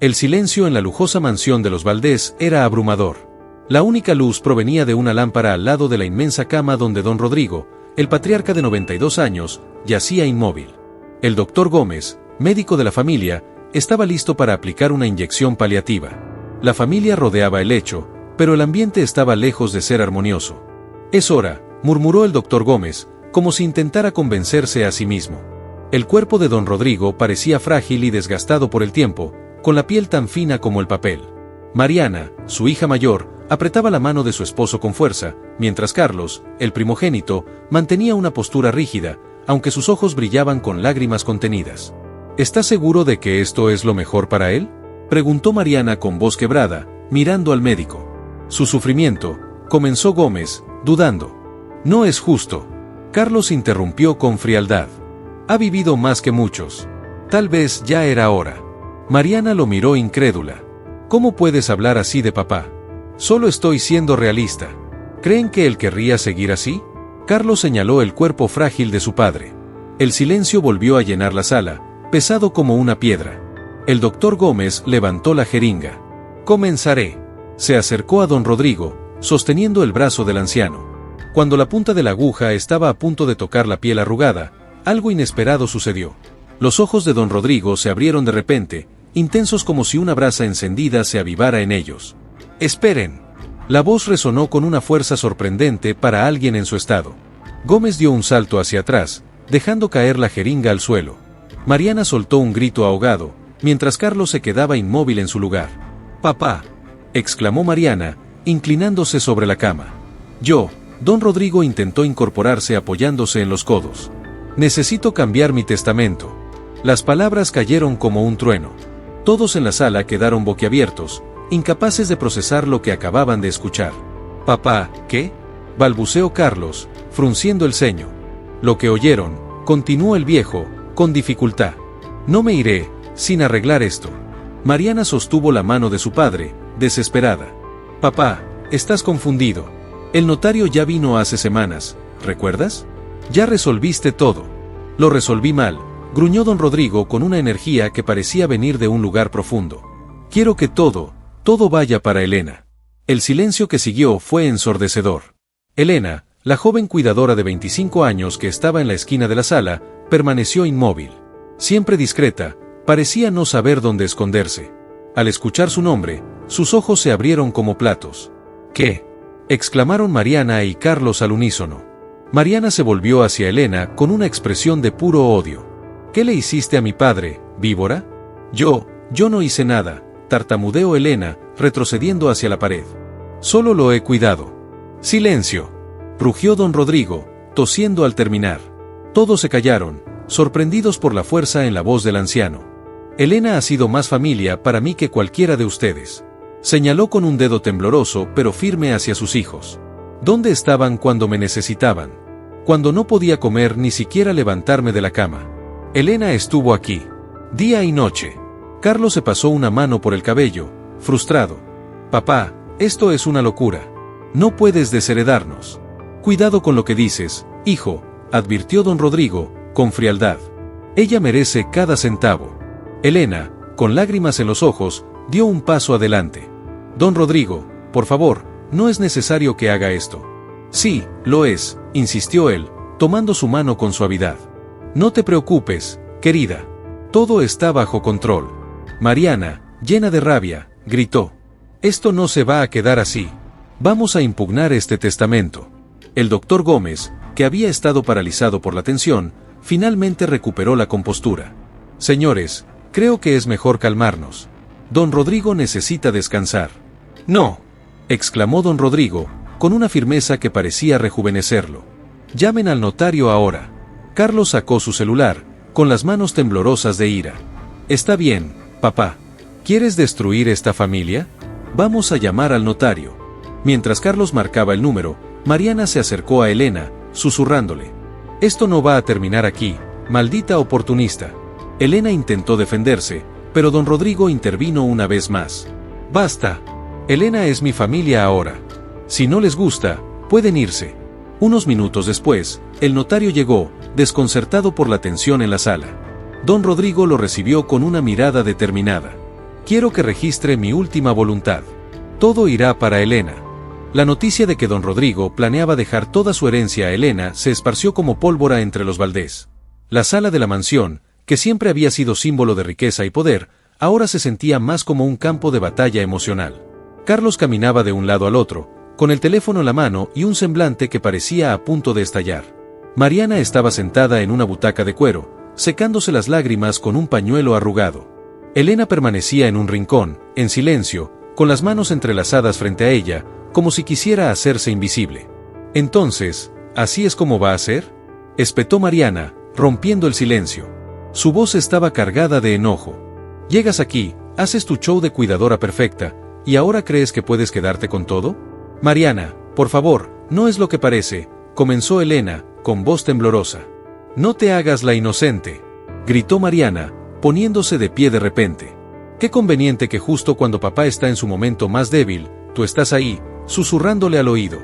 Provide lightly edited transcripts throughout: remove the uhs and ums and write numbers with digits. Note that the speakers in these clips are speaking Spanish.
El silencio en la lujosa mansión de los Valdés era abrumador. La única luz provenía de una lámpara al lado de la inmensa cama donde don Rodrigo, el patriarca de 92 años, yacía inmóvil. El doctor Gómez, médico de la familia, estaba listo para aplicar una inyección paliativa. La familia rodeaba el lecho, pero el ambiente estaba lejos de ser armonioso. «Es hora», murmuró el doctor Gómez, como si intentara convencerse a sí mismo. El cuerpo de don Rodrigo parecía frágil y desgastado por el tiempo, con la piel tan fina como el papel. Mariana, su hija mayor, apretaba la mano de su esposo con fuerza, mientras Carlos, el primogénito, mantenía una postura rígida, aunque sus ojos brillaban con lágrimas contenidas. «¿Estás seguro de que esto es lo mejor para él?», preguntó Mariana con voz quebrada, mirando al médico. «Su sufrimiento», comenzó Gómez, dudando. «No es justo», Carlos interrumpió con frialdad. «Ha vivido más que muchos. Tal vez ya era hora». Mariana lo miró incrédula. «¿Cómo puedes hablar así de papá? Solo estoy siendo realista. ¿Creen que él querría seguir así?». Carlos señaló el cuerpo frágil de su padre. El silencio volvió a llenar la sala, pesado como una piedra. El doctor Gómez levantó la jeringa. «Comenzaré». Se acercó a don Rodrigo, sosteniendo el brazo del anciano. Cuando la punta de la aguja estaba a punto de tocar la piel arrugada, algo inesperado sucedió. Los ojos de don Rodrigo se abrieron de repente, intensos como si una brasa encendida se avivara en ellos. «Esperen». La voz resonó con una fuerza sorprendente para alguien en su estado. Gómez dio un salto hacia atrás, dejando caer la jeringa al suelo. Mariana soltó un grito ahogado, mientras Carlos se quedaba inmóvil en su lugar. «Papá», exclamó Mariana, inclinándose sobre la cama. Don Rodrigo intentó incorporarse apoyándose en los codos. «Necesito cambiar mi testamento». Las palabras cayeron como un trueno. Todos en la sala quedaron boquiabiertos, incapaces de procesar lo que acababan de escuchar. «Papá, ¿qué?», balbuceó Carlos, frunciendo el ceño. «Lo que oyeron», continuó el viejo, con dificultad. «No me iré, sin arreglar esto». Mariana sostuvo la mano de su padre, desesperada. «Papá, estás confundido. El notario ya vino hace semanas, ¿recuerdas? Ya resolviste todo». «Lo resolví mal», gruñó don Rodrigo con una energía que parecía venir de un lugar profundo. «Quiero que todo vaya para Elena». El silencio que siguió fue ensordecedor. Elena, la joven cuidadora de 25 años que estaba en la esquina de la sala, permaneció inmóvil. Siempre discreta, parecía no saber dónde esconderse. Al escuchar su nombre, sus ojos se abrieron como platos. «¿Qué?», exclamaron Mariana y Carlos al unísono. Mariana se volvió hacia Elena con una expresión de puro odio. «¿Qué le hiciste a mi padre, víbora?». Yo no hice nada», tartamudeó Elena, retrocediendo hacia la pared. «Solo lo he cuidado». «Silencio», rugió don Rodrigo, tosiendo al terminar. Todos se callaron, sorprendidos por la fuerza en la voz del anciano. «Elena ha sido más familia para mí que cualquiera de ustedes», señaló con un dedo tembloroso pero firme hacia sus hijos. «¿Dónde estaban cuando me necesitaban? Cuando no podía comer ni siquiera levantarme de la cama. Elena estuvo aquí, día y noche». Carlos se pasó una mano por el cabello, frustrado. «Papá, esto es una locura. No puedes desheredarnos». «Cuidado con lo que dices, hijo», advirtió don Rodrigo, con frialdad. «Ella merece cada centavo». Elena, con lágrimas en los ojos, dio un paso adelante. «Don Rodrigo, por favor, no es necesario que haga esto». «Sí, lo es», insistió él, tomando su mano con suavidad. «No te preocupes, querida. Todo está bajo control». Mariana, llena de rabia, gritó. «Esto no se va a quedar así. Vamos a impugnar este testamento». El doctor Gómez, que había estado paralizado por la tensión, finalmente recuperó la compostura. «Señores, creo que es mejor calmarnos. Don Rodrigo necesita descansar». «No», exclamó don Rodrigo, con una firmeza que parecía rejuvenecerlo. «Llamen al notario ahora». Carlos sacó su celular, con las manos temblorosas de ira. «Está bien, papá. ¿Quieres destruir esta familia? Vamos a llamar al notario». Mientras Carlos marcaba el número, Mariana se acercó a Elena, susurrándole. «Esto no va a terminar aquí, maldita oportunista». Elena intentó defenderse, pero don Rodrigo intervino una vez más. «Basta. Elena es mi familia ahora. Si no les gusta, pueden irse». Unos minutos después, el notario llegó, desconcertado por la tensión en la sala. Don Rodrigo lo recibió con una mirada determinada. Quiero que registre mi última voluntad. Todo irá para Elena. La noticia de que don Rodrigo planeaba dejar toda su herencia a Elena se esparció como pólvora entre los Valdés. La sala de la mansión, que siempre había sido símbolo de riqueza y poder, ahora se sentía más como un campo de batalla emocional. Carlos caminaba de un lado al otro, con el teléfono en la mano y un semblante que parecía a punto de estallar. Mariana estaba sentada en una butaca de cuero, secándose las lágrimas con un pañuelo arrugado. Elena permanecía en un rincón, en silencio, con las manos entrelazadas frente a ella, como si quisiera hacerse invisible. Entonces, ¿así es como va a ser?, espetó Mariana, rompiendo el silencio. Su voz estaba cargada de enojo. Llegas aquí, haces tu show de cuidadora perfecta, ¿y ahora crees que puedes quedarte con todo? Mariana, por favor, no es lo que parece, comenzó Elena, con voz temblorosa. No te hagas la inocente, gritó Mariana, poniéndose de pie de repente. Qué conveniente que justo cuando papá está en su momento más débil, tú estás ahí, susurrándole al oído.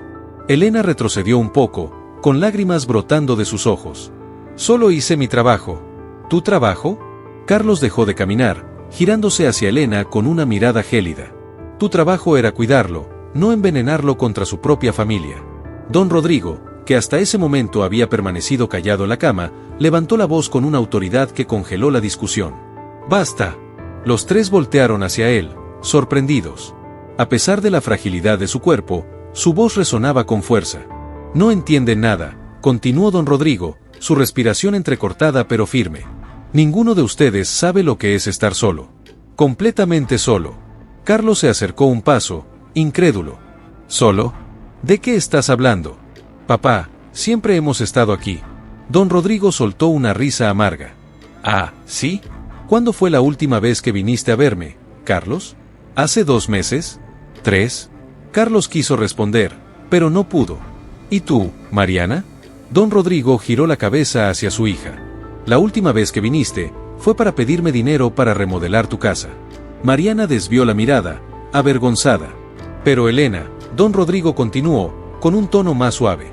Elena retrocedió un poco, con lágrimas brotando de sus ojos. Solo hice mi trabajo. ¿Tu trabajo? Carlos dejó de caminar, girándose hacia Elena con una mirada gélida. Tu trabajo era cuidarlo, no envenenarlo contra su propia familia. Don Rodrigo, que hasta ese momento había permanecido callado en la cama, levantó la voz con una autoridad que congeló la discusión. ¡Basta! Los tres voltearon hacia él, sorprendidos. A pesar de la fragilidad de su cuerpo, su voz resonaba con fuerza. No entienden nada, continuó don Rodrigo, su respiración entrecortada pero firme. Ninguno de ustedes sabe lo que es estar solo. Completamente solo. Carlos se acercó un paso, incrédulo. ¿Solo? ¿De qué estás hablando? Papá, siempre hemos estado aquí. Don Rodrigo soltó una risa amarga. Ah, ¿sí? ¿Cuándo fue la última vez que viniste a verme, Carlos? ¿Hace 2 meses? ¿3? Carlos quiso responder, pero no pudo. ¿Y tú, Mariana? Don Rodrigo giró la cabeza hacia su hija. La última vez que viniste, fue para pedirme dinero para remodelar tu casa. Mariana desvió la mirada, avergonzada. Pero Elena, don Rodrigo continuó, con un tono más suave.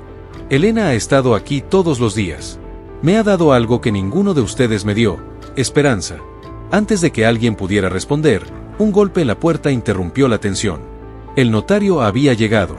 Elena ha estado aquí todos los días. Me ha dado algo que ninguno de ustedes me dio, esperanza. Antes de que alguien pudiera responder, un golpe en la puerta interrumpió la tensión. El notario había llegado.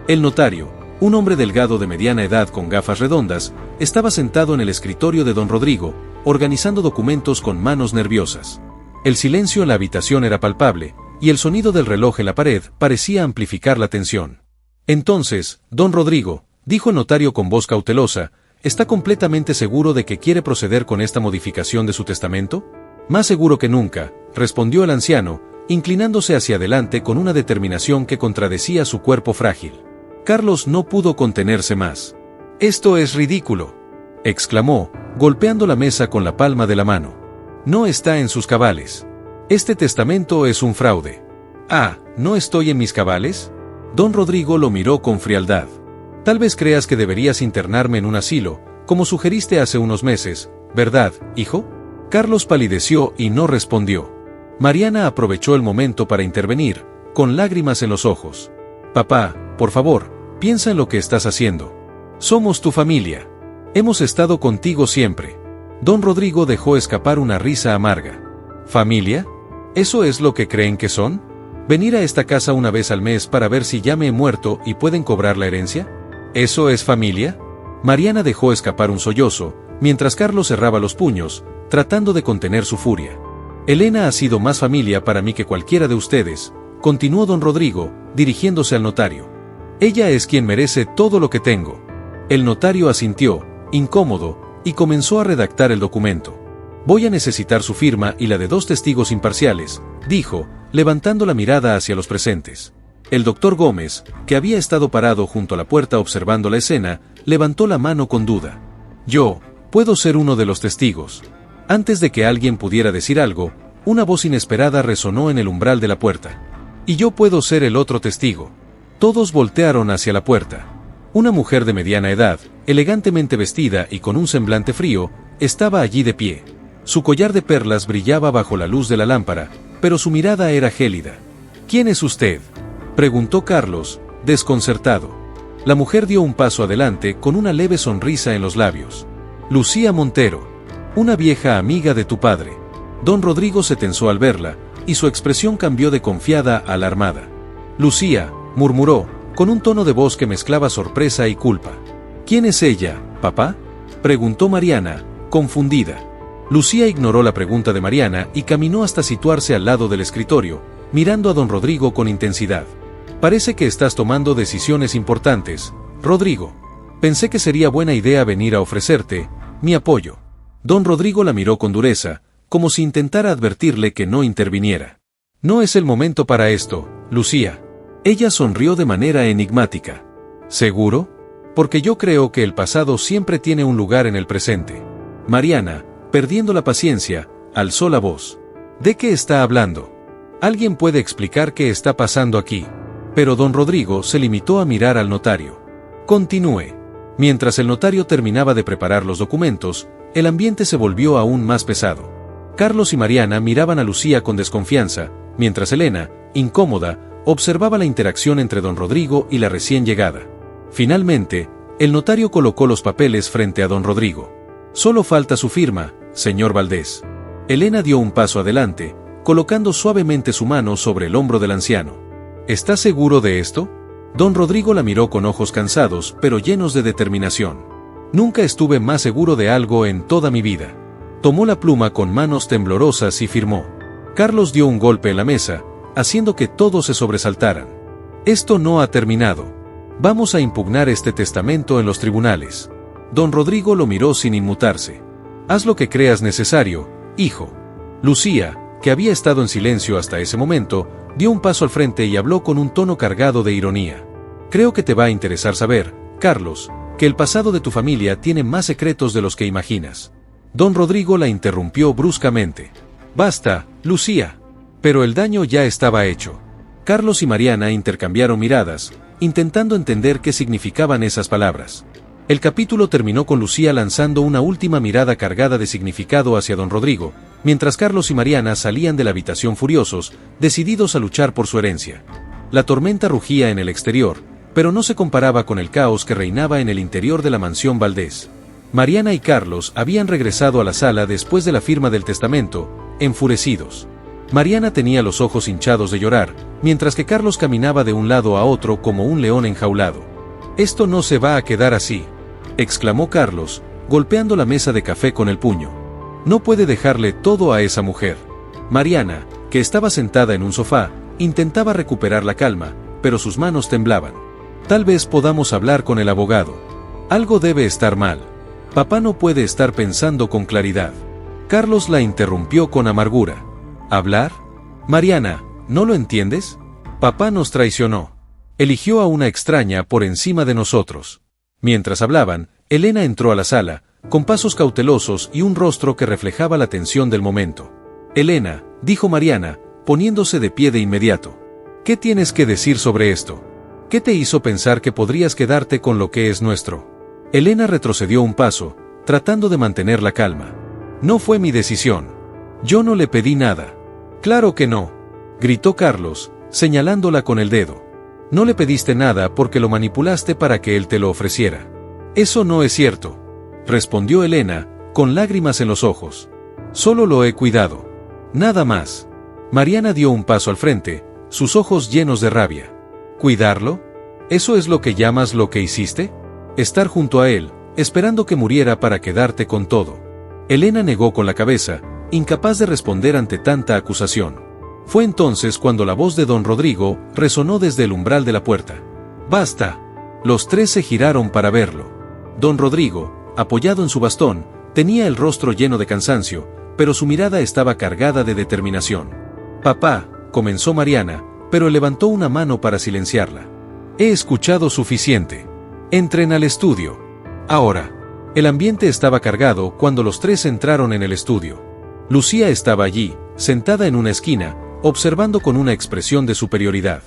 El notario, un hombre delgado de mediana edad con gafas redondas, estaba sentado en el escritorio de don Rodrigo, organizando documentos con manos nerviosas. El silencio en la habitación era palpable, y el sonido del reloj en la pared parecía amplificar la tensión. Entonces, don Rodrigo, dijo el notario con voz cautelosa, ¿está completamente seguro de que quiere proceder con esta modificación de su testamento? Más seguro que nunca, respondió el anciano, inclinándose hacia adelante con una determinación que contradecía su cuerpo frágil. Carlos no pudo contenerse más. «Esto es ridículo», exclamó, golpeando la mesa con la palma de la mano. «No está en sus cabales. Este testamento es un fraude». «Ah, ¿no estoy en mis cabales?» Don Rodrigo lo miró con frialdad. «Tal vez creas que deberías internarme en un asilo, como sugeriste hace unos meses, ¿verdad, hijo?» Carlos palideció y no respondió. Mariana aprovechó el momento para intervenir, con lágrimas en los ojos. «Papá, por favor, piensa en lo que estás haciendo. Somos tu familia. Hemos estado contigo siempre». Don Rodrigo dejó escapar una risa amarga. ¿Familia? ¿Eso es lo que creen que son? ¿Venir a esta casa una vez al mes para ver si ya me he muerto y pueden cobrar la herencia? ¿Eso es familia? Mariana dejó escapar un sollozo, mientras Carlos cerraba los puños, tratando de contener su furia. «Elena ha sido más familia para mí que cualquiera de ustedes», continuó don Rodrigo, dirigiéndose al notario. «Ella es quien merece todo lo que tengo». El notario asintió, incómodo, y comenzó a redactar el documento. «Voy a necesitar su firma y la de 2 testigos imparciales», dijo, levantando la mirada hacia los presentes. El doctor Gómez, que había estado parado junto a la puerta observando la escena, levantó la mano con duda. «Yo, puedo ser uno de los testigos». Antes de que alguien pudiera decir algo, una voz inesperada resonó en el umbral de la puerta. «Y yo puedo ser el otro testigo». Todos voltearon hacia la puerta. Una mujer de mediana edad, elegantemente vestida y con un semblante frío, estaba allí de pie. Su collar de perlas brillaba bajo la luz de la lámpara, pero su mirada era gélida. «¿Quién es usted?», preguntó Carlos, desconcertado. La mujer dio un paso adelante con una leve sonrisa en los labios. «Lucía Montero, una vieja amiga de tu padre». Don Rodrigo se tensó al verla, y su expresión cambió de confiada a alarmada. Lucía, murmuró, con un tono de voz que mezclaba sorpresa y culpa. ¿Quién es ella, papá?, preguntó Mariana, confundida. Lucía ignoró la pregunta de Mariana y caminó hasta situarse al lado del escritorio, mirando a don Rodrigo con intensidad. Parece que estás tomando decisiones importantes, Rodrigo. Pensé que sería buena idea venir a ofrecerte mi apoyo. Don Rodrigo la miró con dureza, como si intentara advertirle que no interviniera. No es el momento para esto, Lucía. Ella sonrió de manera enigmática. ¿Seguro? Porque yo creo que el pasado siempre tiene un lugar en el presente. Mariana, perdiendo la paciencia, alzó la voz. ¿De qué está hablando? ¿Alguien puede explicar qué está pasando aquí? Pero don Rodrigo se limitó a mirar al notario. Continúe. Mientras el notario terminaba de preparar los documentos, el ambiente se volvió aún más pesado. Carlos y Mariana miraban a Lucía con desconfianza, mientras Elena, incómoda, observaba la interacción entre don Rodrigo y la recién llegada. Finalmente, el notario colocó los papeles frente a don Rodrigo. Solo falta su firma, señor Valdés. Elena dio un paso adelante, colocando suavemente su mano sobre el hombro del anciano. ¿Está seguro de esto? Don Rodrigo la miró con ojos cansados, pero llenos de determinación. Nunca estuve más seguro de algo en toda mi vida. Tomó la pluma con manos temblorosas y firmó. Carlos dio un golpe en la mesa, haciendo que todos se sobresaltaran. Esto no ha terminado. Vamos a impugnar este testamento en los tribunales. Don Rodrigo lo miró sin inmutarse. Haz lo que creas necesario, hijo. Lucía, que había estado en silencio hasta ese momento, dio un paso al frente y habló con un tono cargado de ironía. Creo que te va a interesar saber, Carlos, que el pasado de tu familia tiene más secretos de los que imaginas. Don Rodrigo la interrumpió bruscamente. Basta, Lucía. Pero el daño ya estaba hecho. Carlos y Mariana intercambiaron miradas, intentando entender qué significaban esas palabras. El capítulo terminó con Lucía lanzando una última mirada cargada de significado hacia don Rodrigo, mientras Carlos y Mariana salían de la habitación furiosos, decididos a luchar por su herencia. La tormenta rugía en el exterior, pero no se comparaba con el caos que reinaba en el interior de la mansión Valdés. Mariana y Carlos habían regresado a la sala después de la firma del testamento, enfurecidos. Mariana tenía los ojos hinchados de llorar, mientras que Carlos caminaba de un lado a otro como un león enjaulado. «Esto no se va a quedar así», exclamó Carlos, golpeando la mesa de café con el puño. «No puede dejarle todo a esa mujer». Mariana, que estaba sentada en un sofá, intentaba recuperar la calma, pero sus manos temblaban. «Tal vez podamos hablar con el abogado. Algo debe estar mal. Papá no puede estar pensando con claridad». Carlos la interrumpió con amargura. ¿Hablar? Mariana, ¿no lo entiendes? Papá nos traicionó. Eligió a una extraña por encima de nosotros. Mientras hablaban, Elena entró a la sala, con pasos cautelosos y un rostro que reflejaba la tensión del momento. Elena, dijo Mariana, poniéndose de pie de inmediato. ¿Qué tienes que decir sobre esto? ¿Qué te hizo pensar que podrías quedarte con lo que es nuestro? Elena retrocedió un paso, tratando de mantener la calma. No fue mi decisión. Yo no le pedí nada. Claro que no, gritó Carlos, señalándola con el dedo. No le pediste nada porque lo manipulaste para que él te lo ofreciera. Eso no es cierto, respondió Elena, con lágrimas en los ojos. Solo lo he cuidado. Nada más. Mariana dio un paso al frente, sus ojos llenos de rabia. ¿Cuidarlo? ¿Eso es lo que llamas lo que hiciste? Estar junto a él, esperando que muriera para quedarte con todo. Elena negó con la cabeza, incapaz de responder ante tanta acusación. Fue entonces cuando la voz de don Rodrigo resonó desde el umbral de la puerta. ¡Basta! Los tres se giraron para verlo. Don Rodrigo, apoyado en su bastón, tenía el rostro lleno de cansancio, pero su mirada estaba cargada de determinación. «Papá», comenzó Mariana, pero levantó una mano para silenciarla. «He escuchado suficiente. Entren al estudio. Ahora». El ambiente estaba cargado cuando los tres entraron en el estudio. Lucía estaba allí, sentada en una esquina, observando con una expresión de superioridad.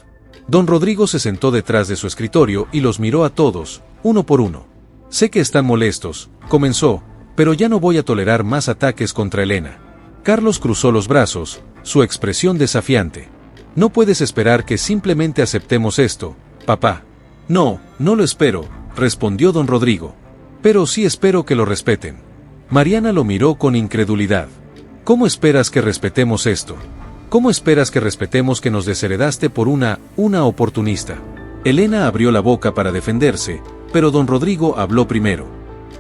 Don Rodrigo se sentó detrás de su escritorio y los miró a todos, uno por uno. «Sé que están molestos», comenzó, «pero ya no voy a tolerar más ataques contra Elena». Carlos cruzó los brazos, su expresión desafiante. «No puedes esperar que simplemente aceptemos esto, papá». «No, no lo espero», respondió don Rodrigo. «Pero sí espero que lo respeten». Mariana lo miró con incredulidad. «¿Cómo esperas que respetemos esto? ¿Cómo esperas que respetemos que nos desheredaste por una oportunista? Elena abrió la boca para defenderse, pero don Rodrigo habló primero.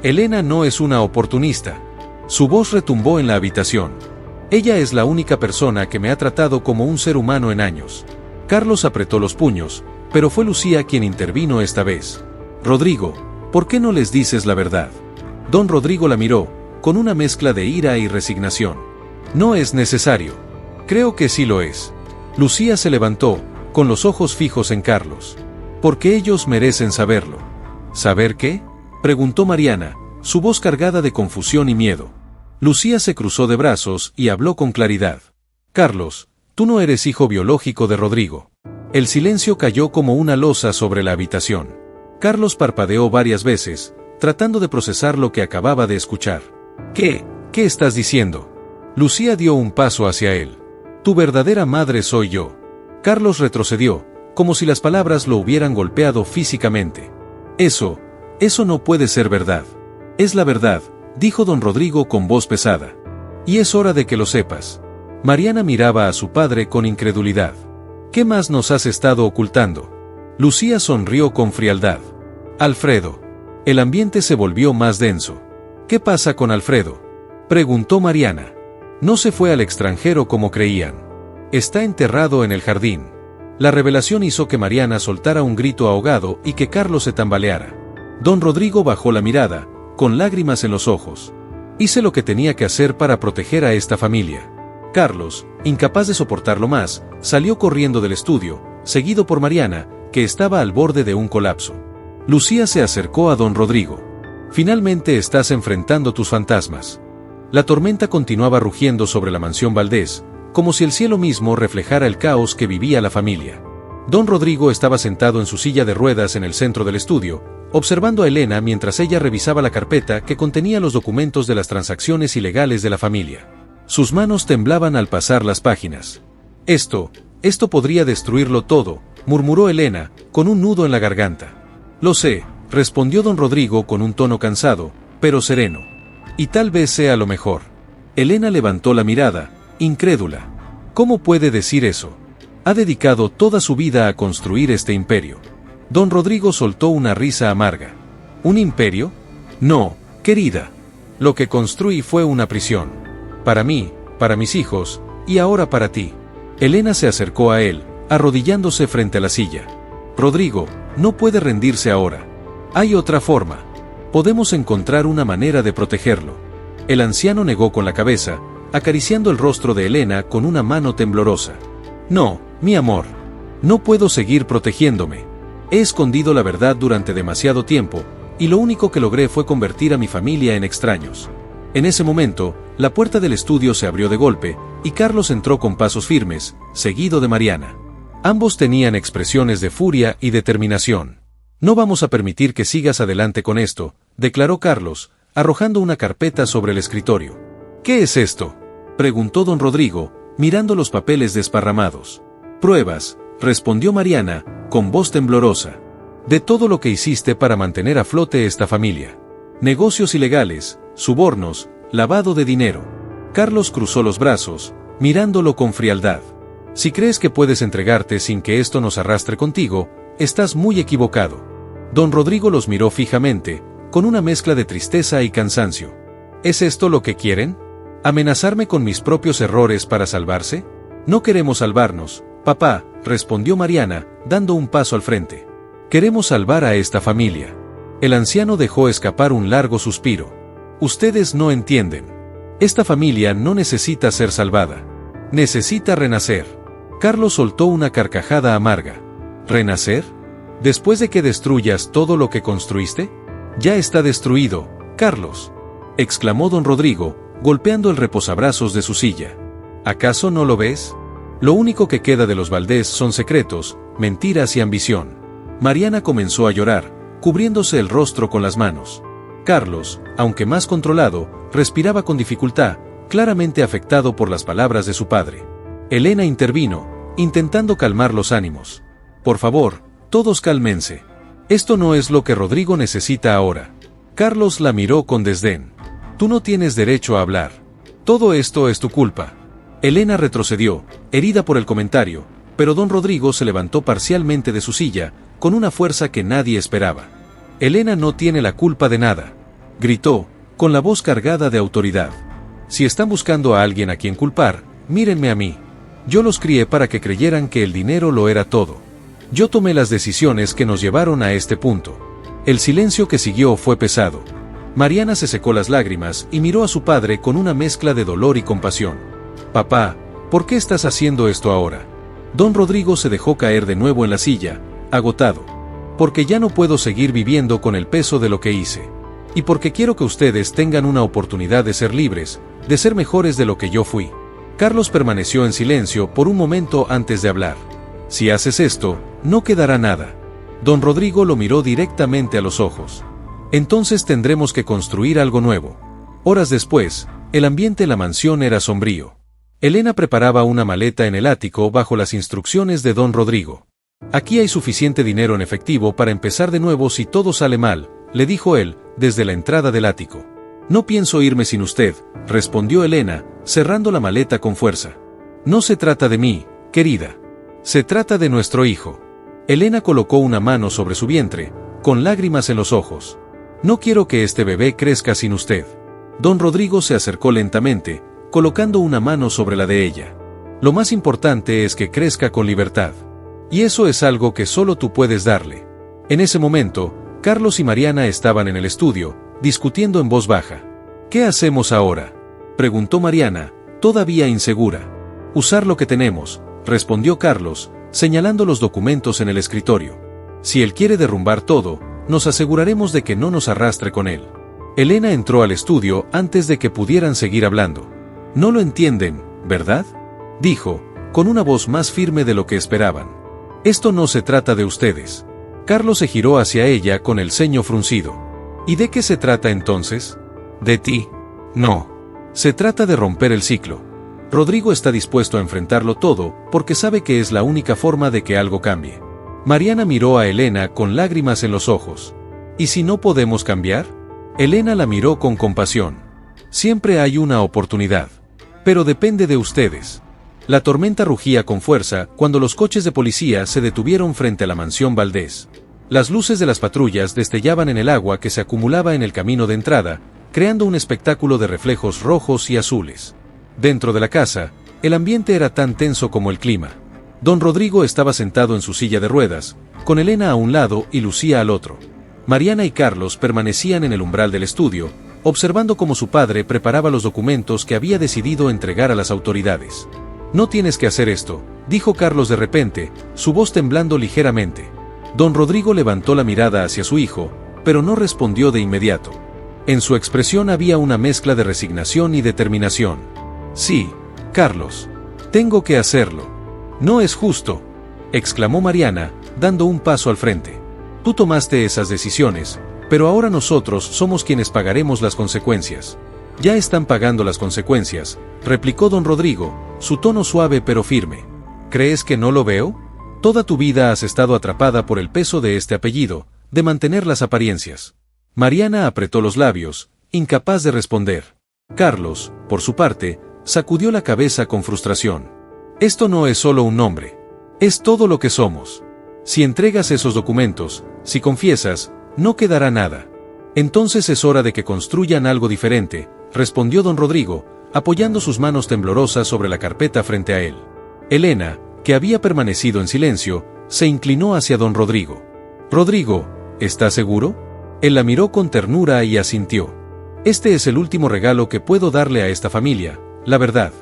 Elena no es una oportunista. Su voz retumbó en la habitación. Ella es la única persona que me ha tratado como un ser humano en años. Carlos apretó los puños, pero fue Lucía quien intervino esta vez. Rodrigo, ¿por qué no les dices la verdad? Don Rodrigo la miró, con una mezcla de ira y resignación. No es necesario. Creo que sí lo es. Lucía se levantó, con los ojos fijos en Carlos. Porque ellos merecen saberlo. ¿Saber qué? Preguntó Mariana, su voz cargada de confusión y miedo. Lucía se cruzó de brazos y habló con claridad. Carlos, tú no eres hijo biológico de Rodrigo. El silencio cayó como una losa sobre la habitación. Carlos parpadeó varias veces, tratando de procesar lo que acababa de escuchar. ¿Qué estás diciendo? Lucía dio un paso hacia él. Tu verdadera madre soy yo. Carlos retrocedió, como si las palabras lo hubieran golpeado físicamente. Eso no puede ser verdad. Es la verdad, dijo don Rodrigo con voz pesada. Y es hora de que lo sepas. Mariana miraba a su padre con incredulidad. ¿Qué más nos has estado ocultando? Lucía sonrió con frialdad. Alfredo. El ambiente se volvió más denso. ¿Qué pasa con Alfredo? Preguntó Mariana. No se fue al extranjero como creían. Está enterrado en el jardín. La revelación hizo que Mariana soltara un grito ahogado y que Carlos se tambaleara. Don Rodrigo bajó la mirada, con lágrimas en los ojos. Hice lo que tenía que hacer para proteger a esta familia. Carlos, incapaz de soportarlo más, salió corriendo del estudio, seguido por Mariana, que estaba al borde de un colapso. Lucía se acercó a don Rodrigo. Finalmente estás enfrentando tus fantasmas. La tormenta continuaba rugiendo sobre la mansión Valdés, como si el cielo mismo reflejara el caos que vivía la familia. Don Rodrigo estaba sentado en su silla de ruedas en el centro del estudio, observando a Elena mientras ella revisaba la carpeta que contenía los documentos de las transacciones ilegales de la familia. Sus manos temblaban al pasar las páginas. Esto podría destruirlo todo, murmuró Elena, con un nudo en la garganta. Lo sé, respondió don Rodrigo con un tono cansado, pero sereno. Y tal vez sea lo mejor. Elena levantó la mirada, incrédula. ¿Cómo puede decir eso? Ha dedicado toda su vida a construir este imperio. Don Rodrigo soltó una risa amarga. ¿Un imperio? No, querida. Lo que construí fue una prisión. Para mí, para mis hijos, y ahora para ti. Elena se acercó a él, arrodillándose frente a la silla. Rodrigo, no puede rendirse ahora. Hay otra forma. Podemos encontrar una manera de protegerlo. El anciano negó con la cabeza, acariciando el rostro de Elena con una mano temblorosa. No, mi amor. No puedo seguir protegiéndome. He escondido la verdad durante demasiado tiempo, y lo único que logré fue convertir a mi familia en extraños. En ese momento, la puerta del estudio se abrió de golpe, y Carlos entró con pasos firmes, seguido de Mariana. Ambos tenían expresiones de furia y determinación. No vamos a permitir que sigas adelante con esto, declaró Carlos, arrojando una carpeta sobre el escritorio. ¿Qué es esto?, preguntó don Rodrigo, mirando los papeles desparramados. Pruebas, respondió Mariana, con voz temblorosa. De todo lo que hiciste para mantener a flote esta familia. Negocios ilegales, sobornos, lavado de dinero. Carlos cruzó los brazos, mirándolo con frialdad. Si crees que puedes entregarte sin que esto nos arrastre contigo, estás muy equivocado. Don Rodrigo los miró fijamente, con una mezcla de tristeza y cansancio. ¿Es esto lo que quieren? ¿Amenazarme con mis propios errores para salvarse? No queremos salvarnos, papá, respondió Mariana, dando un paso al frente. Queremos salvar a esta familia. El anciano dejó escapar un largo suspiro. Ustedes no entienden. Esta familia no necesita ser salvada. Necesita renacer. Carlos soltó una carcajada amarga. ¿Renacer? ¿Después de que destruyas todo lo que construiste? Ya está destruido, Carlos, exclamó don Rodrigo, golpeando el reposabrazos de su silla. ¿Acaso no lo ves? Lo único que queda de los Valdés son secretos, mentiras y ambición. Mariana comenzó a llorar, cubriéndose el rostro con las manos. Carlos, aunque más controlado, respiraba con dificultad, claramente afectado por las palabras de su padre. Elena intervino, intentando calmar los ánimos. Por favor, todos cálmense. Esto no es lo que Rodrigo necesita ahora. Carlos la miró con desdén. Tú no tienes derecho a hablar. Todo esto es tu culpa. Elena retrocedió, herida por el comentario, pero don Rodrigo se levantó parcialmente de su silla, con una fuerza que nadie esperaba. Elena no tiene la culpa de nada, gritó, con la voz cargada de autoridad. Si están buscando a alguien a quien culpar, mírenme a mí. Yo los crié para que creyeran que el dinero lo era todo. Yo tomé las decisiones que nos llevaron a este punto. El silencio que siguió fue pesado. Mariana se secó las lágrimas y miró a su padre con una mezcla de dolor y compasión. Papá, ¿por qué estás haciendo esto ahora? Don Rodrigo se dejó caer de nuevo en la silla, agotado. Porque ya no puedo seguir viviendo con el peso de lo que hice. Y porque quiero que ustedes tengan una oportunidad de ser libres, de ser mejores de lo que yo fui. Carlos permaneció en silencio por un momento antes de hablar. Si haces esto, no quedará nada. Don Rodrigo lo miró directamente a los ojos. Entonces tendremos que construir algo nuevo. Horas después, el ambiente en la mansión era sombrío. Elena preparaba una maleta en el ático bajo las instrucciones de don Rodrigo. Aquí hay suficiente dinero en efectivo para empezar de nuevo si todo sale mal, le dijo él, desde la entrada del ático. No pienso irme sin usted, respondió Elena, cerrando la maleta con fuerza. No se trata de mí, querida. Se trata de nuestro hijo. Elena colocó una mano sobre su vientre, con lágrimas en los ojos. No quiero que este bebé crezca sin usted. Don Rodrigo se acercó lentamente, colocando una mano sobre la de ella. Lo más importante es que crezca con libertad. Y eso es algo que solo tú puedes darle. En ese momento, Carlos y Mariana estaban en el estudio, discutiendo en voz baja. ¿Qué hacemos ahora?, preguntó Mariana, todavía insegura. Usar lo que tenemos, respondió Carlos, señalando los documentos en el escritorio. Si él quiere derrumbar todo, nos aseguraremos de que no nos arrastre con él. Elena entró al estudio antes de que pudieran seguir hablando. No lo entienden, ¿verdad?, dijo, con una voz más firme de lo que esperaban. Esto no se trata de ustedes. Carlos se giró hacia ella con el ceño fruncido. ¿Y de qué se trata entonces? ¿De ti? No. Se trata de romper el ciclo. Rodrigo está dispuesto a enfrentarlo todo porque sabe que es la única forma de que algo cambie. Mariana miró a Elena con lágrimas en los ojos. ¿Y si no podemos cambiar? Elena la miró con compasión. Siempre hay una oportunidad. Pero depende de ustedes. La tormenta rugía con fuerza cuando los coches de policía se detuvieron frente a la mansión Valdés. Las luces de las patrullas destellaban en el agua que se acumulaba en el camino de entrada, creando un espectáculo de reflejos rojos y azules. Dentro de la casa, el ambiente era tan tenso como el clima. Don Rodrigo estaba sentado en su silla de ruedas, con Elena a un lado y Lucía al otro. Mariana y Carlos permanecían en el umbral del estudio, observando cómo su padre preparaba los documentos que había decidido entregar a las autoridades. No tienes que hacer esto, dijo Carlos de repente, su voz temblando ligeramente. Don Rodrigo levantó la mirada hacia su hijo, pero no respondió de inmediato. En su expresión había una mezcla de resignación y determinación. Sí, Carlos. Tengo que hacerlo. No es justo, exclamó Mariana, dando un paso al frente. Tú tomaste esas decisiones, pero ahora nosotros somos quienes pagaremos las consecuencias. Ya están pagando las consecuencias, replicó don Rodrigo, su tono suave pero firme. ¿Crees que no lo veo? Toda tu vida has estado atrapada por el peso de este apellido, de mantener las apariencias. Mariana apretó los labios, incapaz de responder. Carlos, por su parte, sacudió la cabeza con frustración. Esto no es solo un nombre. Es todo lo que somos. Si entregas esos documentos, si confiesas, no quedará nada. Entonces es hora de que construyan algo diferente, respondió don Rodrigo, apoyando sus manos temblorosas sobre la carpeta frente a él. Elena, que había permanecido en silencio, se inclinó hacia don Rodrigo. Rodrigo, ¿estás seguro? Él la miró con ternura y asintió. Este es el último regalo que puedo darle a esta familia, la verdad.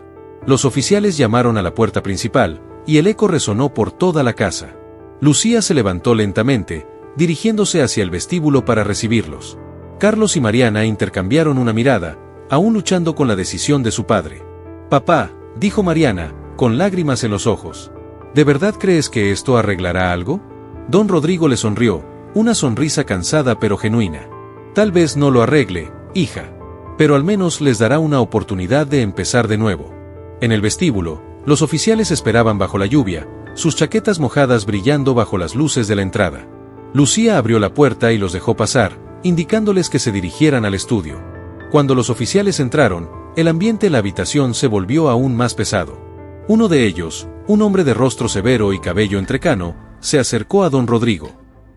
Los oficiales llamaron a la puerta principal, y el eco resonó por toda la casa. Lucía se levantó lentamente, dirigiéndose hacia el vestíbulo para recibirlos. Carlos y Mariana intercambiaron una mirada, aún luchando con la decisión de su padre. Papá, dijo Mariana, con lágrimas en los ojos. ¿De verdad crees que esto arreglará algo? Don Rodrigo le sonrió, una sonrisa cansada pero genuina. Tal vez no lo arregle, hija. Pero al menos les dará una oportunidad de empezar de nuevo. En el vestíbulo, los oficiales esperaban bajo la lluvia, sus chaquetas mojadas brillando bajo las luces de la entrada. Lucía abrió la puerta y los dejó pasar, indicándoles que se dirigieran al estudio. Cuando los oficiales entraron, el ambiente en la habitación se volvió aún más pesado. Uno de ellos, un hombre de rostro severo y cabello entrecano, se acercó a don Rodrigo.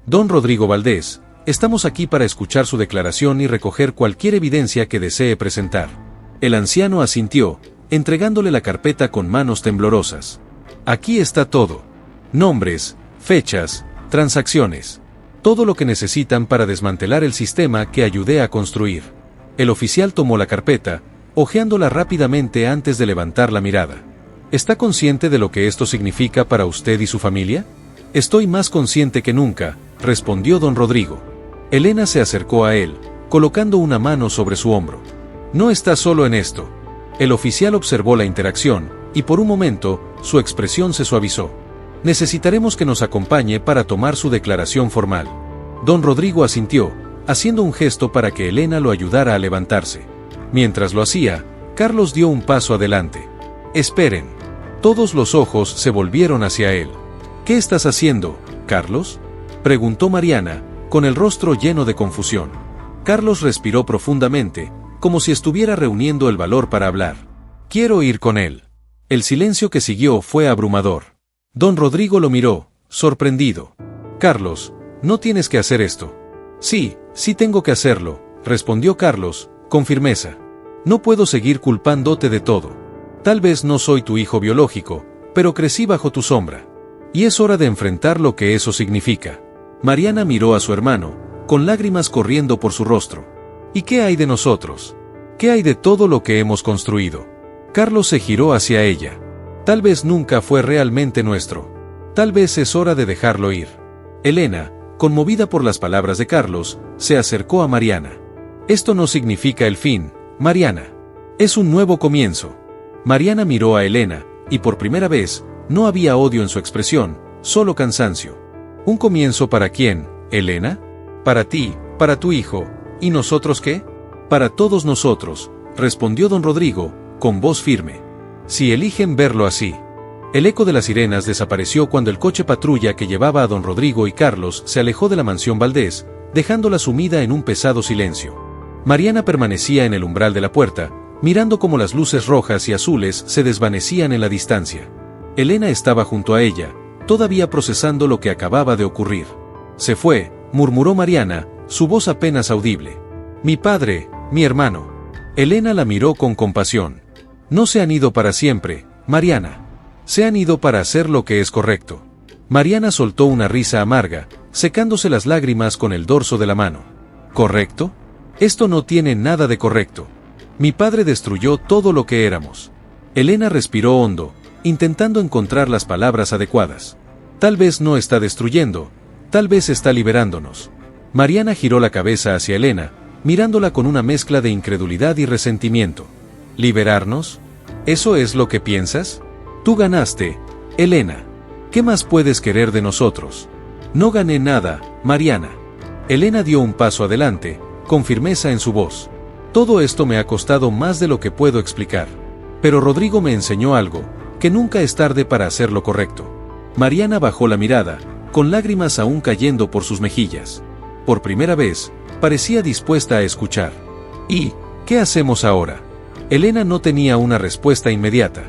Don Rodrigo Valdés, estamos aquí para escuchar su declaración y recoger cualquier evidencia que desee presentar. El anciano asintió, entregándole la carpeta con manos temblorosas. Aquí está todo. Nombres, fechas, transacciones. Todo lo que necesitan para desmantelar el sistema que ayudé a construir. El oficial tomó la carpeta, hojeándola rápidamente antes de levantar la mirada. ¿Está consciente de lo que esto significa para usted y su familia? Estoy más consciente que nunca, respondió don Rodrigo. Elena se acercó a él, colocando una mano sobre su hombro. No está solo en esto. El oficial observó la interacción, y por un momento, su expresión se suavizó. Necesitaremos que nos acompañe para tomar su declaración formal. Don Rodrigo asintió, haciendo un gesto para que Elena lo ayudara a levantarse. Mientras lo hacía, Carlos dio un paso adelante. Esperen. Todos los ojos se volvieron hacia él. ¿Qué estás haciendo, Carlos?, preguntó Mariana, con el rostro lleno de confusión. Carlos respiró profundamente, como si estuviera reuniendo el valor para hablar. Quiero ir con él. El silencio que siguió fue abrumador. Don Rodrigo lo miró, sorprendido. Carlos, no tienes que hacer esto. Sí, sí tengo que hacerlo, respondió Carlos, con firmeza. No puedo seguir culpándote de todo. Tal vez no soy tu hijo biológico, pero crecí bajo tu sombra. Y es hora de enfrentar lo que eso significa. Mariana miró a su hermano, con lágrimas corriendo por su rostro. ¿Y qué hay de nosotros? ¿Qué hay de todo lo que hemos construido? Carlos se giró hacia ella. Tal vez nunca fue realmente nuestro. Tal vez es hora de dejarlo ir. Elena, conmovida por las palabras de Carlos, se acercó a Mariana. Esto no significa el fin, Mariana. Es un nuevo comienzo. Mariana miró a Elena, y por primera vez, no había odio en su expresión, solo cansancio. ¿Un comienzo para quién, Elena? Para ti, para tu hijo, ¿y nosotros qué? Para todos nosotros, respondió don Rodrigo, con voz firme. Si eligen verlo así. El eco de las sirenas desapareció cuando el coche patrulla que llevaba a don Rodrigo y Carlos se alejó de la mansión Valdés, dejándola sumida en un pesado silencio. Mariana permanecía en el umbral de la puerta, mirando cómo las luces rojas y azules se desvanecían en la distancia. Elena estaba junto a ella, todavía procesando lo que acababa de ocurrir. Se fue, murmuró Mariana, su voz apenas audible. Mi padre, mi hermano. Elena la miró con compasión. No se han ido para siempre, Mariana. Se han ido para hacer lo que es correcto. Mariana soltó una risa amarga, secándose las lágrimas con el dorso de la mano. ¿Correcto? Esto no tiene nada de correcto. Mi padre destruyó todo lo que éramos. Elena respiró hondo, intentando encontrar las palabras adecuadas. Tal vez no está destruyendo, tal vez está liberándonos. Mariana giró la cabeza hacia Elena, mirándola con una mezcla de incredulidad y resentimiento. ¿Liberarnos? ¿Eso es lo que piensas? Tú ganaste, Elena. ¿Qué más puedes querer de nosotros? No gané nada, Mariana. Elena dio un paso adelante, con firmeza en su voz. Todo esto me ha costado más de lo que puedo explicar. Pero Rodrigo me enseñó algo, que nunca es tarde para hacer lo correcto. Mariana bajó la mirada, con lágrimas aún cayendo por sus mejillas. Por primera vez, parecía dispuesta a escuchar. ¿Y qué hacemos ahora? Elena no tenía una respuesta inmediata.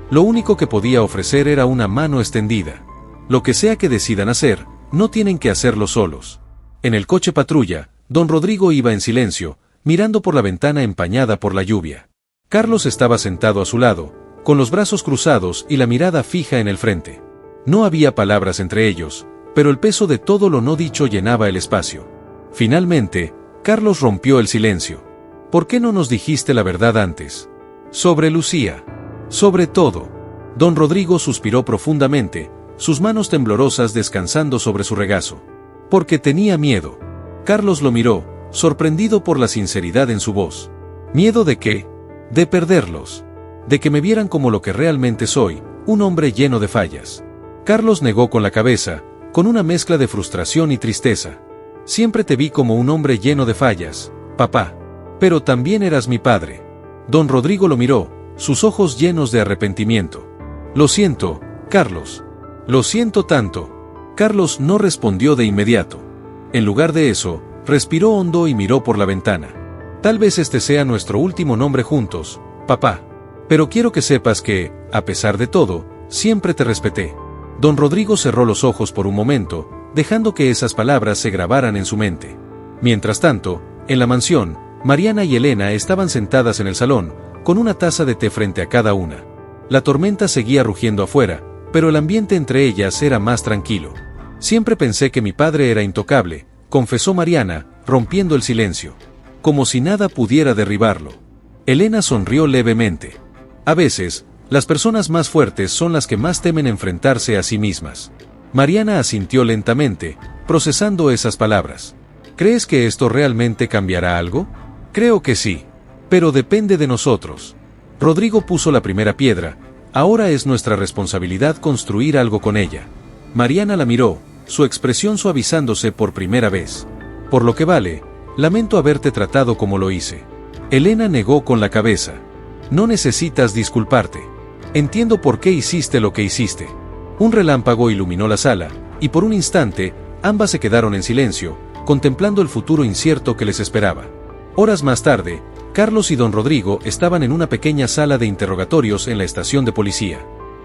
Lo único que podía ofrecer era una mano extendida. Lo que sea que decidan hacer, no tienen que hacerlo solos. En el coche patrulla, don Rodrigo iba en silencio, mirando por la ventana empañada por la lluvia. Carlos estaba sentado a su lado, con los brazos cruzados y la mirada fija en el frente. No había palabras entre ellos, pero el peso de todo lo no dicho llenaba el espacio. Finalmente, Carlos rompió el silencio. ¿Por qué no nos dijiste la verdad antes? Sobre Lucía. Sobre todo. Don Rodrigo suspiró profundamente, sus manos temblorosas descansando sobre su regazo. Porque tenía miedo. Carlos lo miró, sorprendido por la sinceridad en su voz. ¿Miedo de qué? De perderlos. De que me vieran como lo que realmente soy, un hombre lleno de fallas. Carlos negó con la cabeza, con una mezcla de frustración y tristeza. Siempre te vi como un hombre lleno de fallas, papá. Pero también eras mi padre. Don Rodrigo lo miró, sus ojos llenos de arrepentimiento. Lo siento, Carlos. Lo siento tanto. Carlos no respondió de inmediato. En lugar de eso, respiró hondo y miró por la ventana. Tal vez este sea nuestro último nombre juntos, papá. Pero quiero que sepas que, a pesar de todo, siempre te respeté. Don Rodrigo cerró los ojos por un momento, dejando que esas palabras se grabaran en su mente. Mientras tanto, en la mansión, Mariana y Elena estaban sentadas en el salón, con una taza de té frente a cada una. La tormenta seguía rugiendo afuera, pero el ambiente entre ellas era más tranquilo. Siempre pensé que mi padre era intocable, confesó Mariana, rompiendo el silencio. Como si nada pudiera derribarlo. Elena sonrió levemente. A veces, las personas más fuertes son las que más temen enfrentarse a sí mismas. Mariana asintió lentamente, procesando esas palabras. ¿Crees que esto realmente cambiará algo? Creo que sí. Pero depende de nosotros. Rodrigo puso la primera piedra. Ahora es nuestra responsabilidad construir algo con ella. Mariana la miró, su expresión suavizándose por primera vez. Por lo que vale, lamento haberte tratado como lo hice. Elena negó con la cabeza. No necesitas disculparte. Entiendo por qué hiciste lo que hiciste. Un relámpago iluminó la sala, y por un instante, ambas se quedaron en silencio, contemplando el futuro incierto que les esperaba. Horas más tarde, Carlos y don Rodrigo estaban en una pequeña sala de interrogatorios en la estación de policía.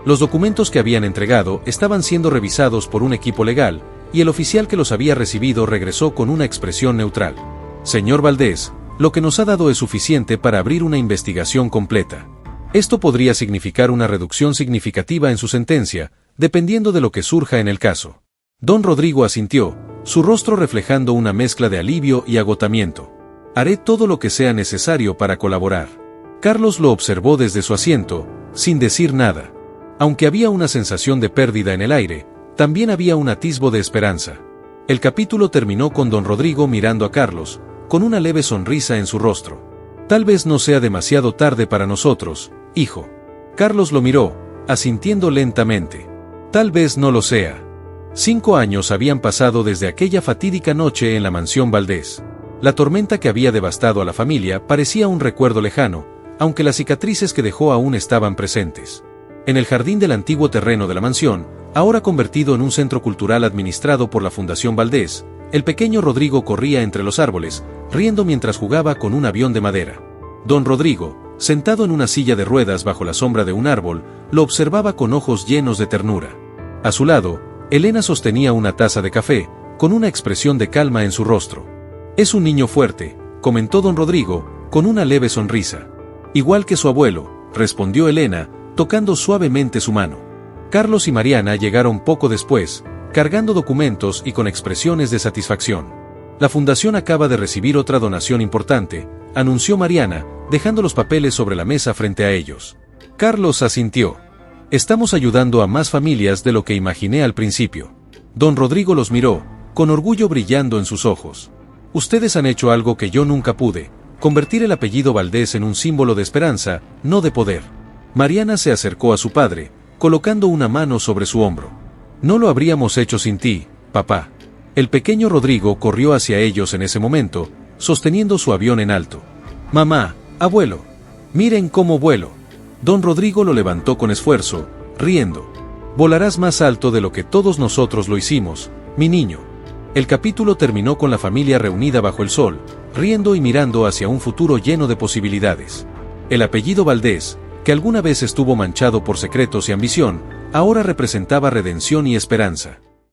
Los documentos que habían entregado estaban siendo revisados por un equipo legal, y el oficial que los había recibido regresó con una expresión neutral. Señor Valdés, lo que nos ha dado es suficiente para abrir una investigación completa. Esto podría significar una reducción significativa en su sentencia, dependiendo de lo que surja en el caso. Don Rodrigo asintió, su rostro reflejando una mezcla de alivio y agotamiento. Haré todo lo que sea necesario para colaborar. Carlos lo observó desde su asiento, sin decir nada. Aunque había una sensación de pérdida en el aire, también había un atisbo de esperanza. El capítulo terminó con don Rodrigo mirando a Carlos, con una leve sonrisa en su rostro. Tal vez no sea demasiado tarde para nosotros, hijo. Carlos lo miró, asintiendo lentamente. Tal vez no lo sea. 5 años habían pasado desde aquella fatídica noche en la mansión Valdés. La tormenta que había devastado a la familia parecía un recuerdo lejano, aunque las cicatrices que dejó aún estaban presentes. En el jardín del antiguo terreno de la mansión, ahora convertido en un centro cultural administrado por la Fundación Valdés, el pequeño Rodrigo corría entre los árboles, riendo mientras jugaba con un avión de madera. Don Rodrigo, sentado en una silla de ruedas bajo la sombra de un árbol, lo observaba con ojos llenos de ternura. A su lado, Elena sostenía una taza de café, con una expresión de calma en su rostro. Es un niño fuerte, comentó don Rodrigo, con una leve sonrisa. Igual que su abuelo, respondió Elena, tocando suavemente su mano. Carlos y Mariana llegaron poco después, cargando documentos y con expresiones de satisfacción. La fundación acaba de recibir otra donación importante, anunció Mariana, dejando los papeles sobre la mesa frente a ellos. Carlos asintió. Estamos ayudando a más familias de lo que imaginé al principio. Don Rodrigo los miró, con orgullo brillando en sus ojos. Ustedes han hecho algo que yo nunca pude, convertir el apellido Valdés en un símbolo de esperanza, no de poder. Mariana se acercó a su padre, colocando una mano sobre su hombro. No lo habríamos hecho sin ti, papá. El pequeño Rodrigo corrió hacia ellos en ese momento, sosteniendo su avión en alto. Mamá, abuelo, miren cómo vuelo. Don Rodrigo lo levantó con esfuerzo, riendo. Volarás más alto de lo que todos nosotros lo hicimos, mi niño. El capítulo terminó con la familia reunida bajo el sol, riendo y mirando hacia un futuro lleno de posibilidades. El apellido Valdés, que alguna vez estuvo manchado por secretos y ambición, ahora representaba redención y esperanza.